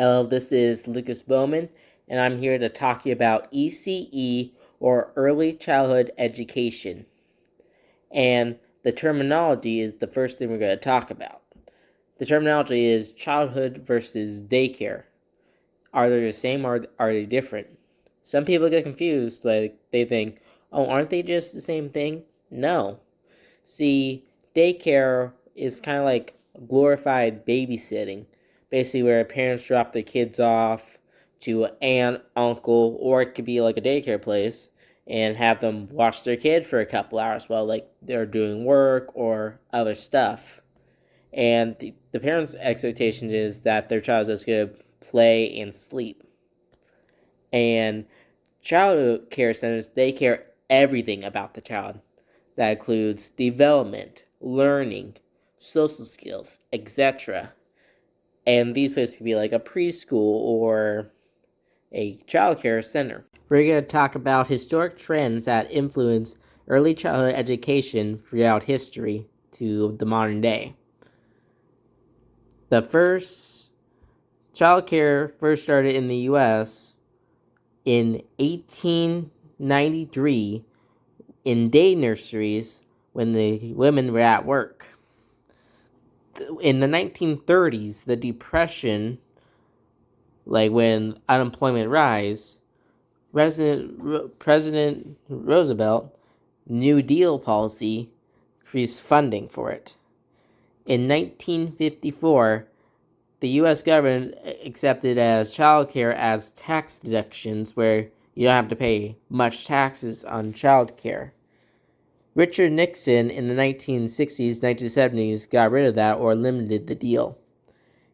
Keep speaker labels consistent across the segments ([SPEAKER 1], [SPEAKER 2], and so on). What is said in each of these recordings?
[SPEAKER 1] Hello, this is Lucas Bowman, and I'm here to talk to you about ECE, or Early Childhood Education. And the terminology is the first thing we're going to talk about. The terminology is childhood versus daycare. Are they the same or are they different? Some people get confused, like they think, oh, aren't they just the same thing? No. See, daycare is kind of like glorified babysitting, basically where parents drop their kids off to an aunt, uncle, or it could be like a daycare place and have them watch their kid for a couple hours while like they're doing work or other stuff. And the parents' expectation is that their child is going to play and sleep. And child care centers, they care everything about the child. That includes development, learning, social skills, etc. And these places could be like a preschool or a child care center. We're going to talk about historic trends that influence early childhood education throughout history to the modern day. The first child care first started in the U.S. in 1893 in day nurseries when the women were at work. In the 1930s, the Depression, like when unemployment rise, President Roosevelt New Deal policy increased funding for it. In 1954, the U.S. government accepted as child care as tax deductions where you don't have to pay much taxes on child care. Richard Nixon in the 1960s, 1970s got rid of that or limited the deal.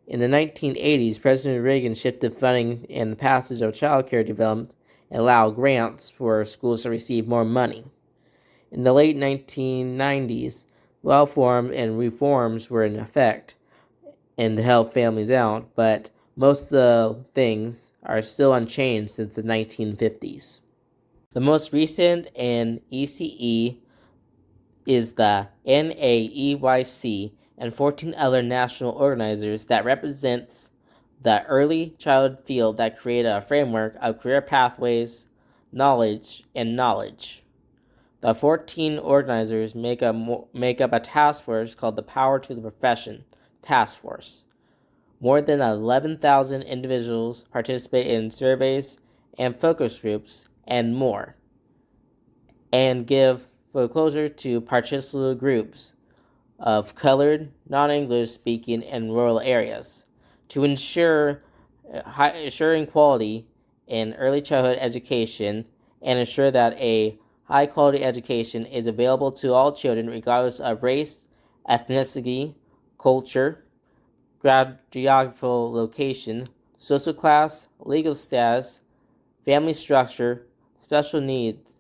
[SPEAKER 1] In the 1980s, President Reagan shifted funding and the passage of child care development and allowed grants for schools to receive more money. In the late 1990s, welfare and reforms were in effect and to help families out, but most of the things are still unchanged since the 1950s. The most recent in ECE is the NAEYC and 14 other national organizers that represents the early childhood field that create a framework of career pathways, knowledge, and knowledge. The 14 organizers make up a task force called the Power to the Profession Task Force. More than 11,000 individuals participate in surveys and focus groups and more, and give foreclosure to participatory groups of colored, non-English speaking, and rural areas to ensure ensuring quality in early childhood education and ensure that a high-quality education is available to all children regardless of race, ethnicity, culture, geographical location, social class, legal status, family structure, special needs.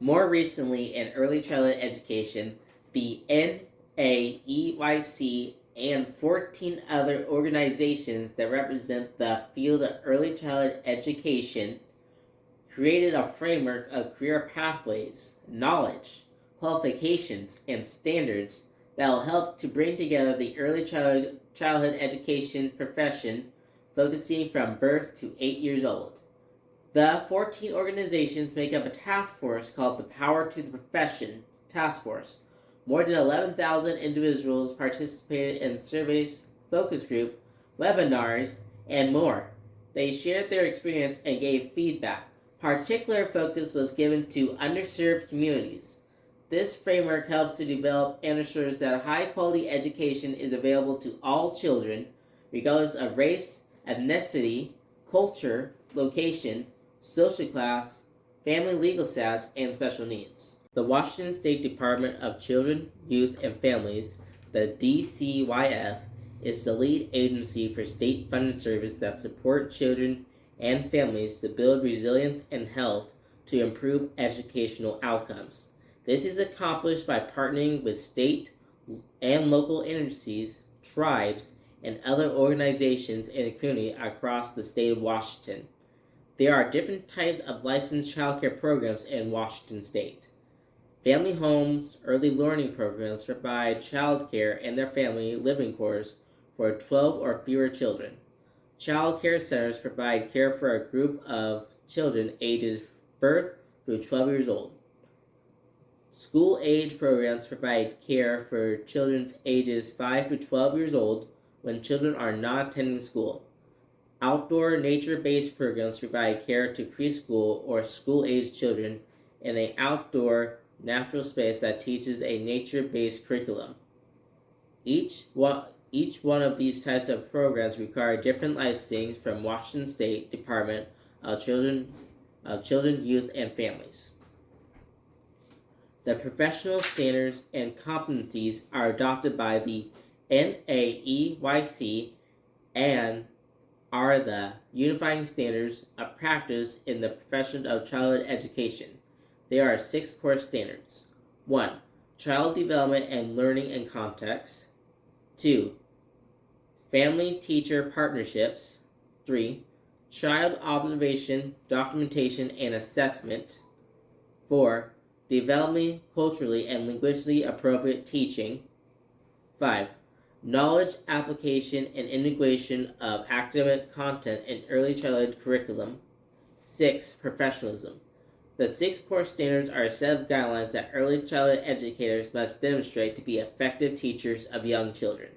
[SPEAKER 1] More recently, in early childhood education, the NAEYC and 14 other organizations that represent the field of early childhood education created a framework of career pathways, knowledge, qualifications, and standards that will help to bring together the early childhood education profession, focusing from birth to 8 years old. The 14 organizations make up a task force called the Power to the Profession Task Force. More than 11,000 individuals participated in surveys, focus group, webinars, and more. They shared their experience and gave feedback. Particular focus was given to underserved communities. This framework helps to develop and ensures that high-quality education is available to all children, regardless of race, ethnicity, culture, location, social class, family legal status, and special needs. The Washington State Department of Children, Youth, and Families, the DCYF, is the lead agency for state-funded services that support children and families to build resilience and health to improve educational outcomes. This is accomplished by partnering with state and local agencies, tribes, and other organizations in the community across the state of Washington. There are different types of licensed childcare programs in Washington State. Family homes, early learning programs provide childcare in their family living quarters for 12 or fewer children. Child care centers provide care for a group of children ages birth through 12 years old. School-age programs provide care for children ages 5 to 12 years old when children are not attending school. Outdoor nature-based programs provide care to preschool or school-age children in an outdoor natural space that teaches a nature-based curriculum. Each one of these types of programs require different licensing from Washington State Department of Children, Youth, and Families. The professional standards and competencies are adopted by the NAEYC and are the unifying standards of practice in the profession of childhood education. There are 6 core standards. 1. Child development and learning in context. 2. Family-teacher partnerships. 3. Child observation, documentation, and assessment. 4. Developing culturally and linguistically appropriate teaching. 5. Knowledge application and integration of academic content in early childhood curriculum. 6. Professionalism. The 6 core standards are a set of guidelines that early childhood educators must demonstrate to be effective teachers of young children.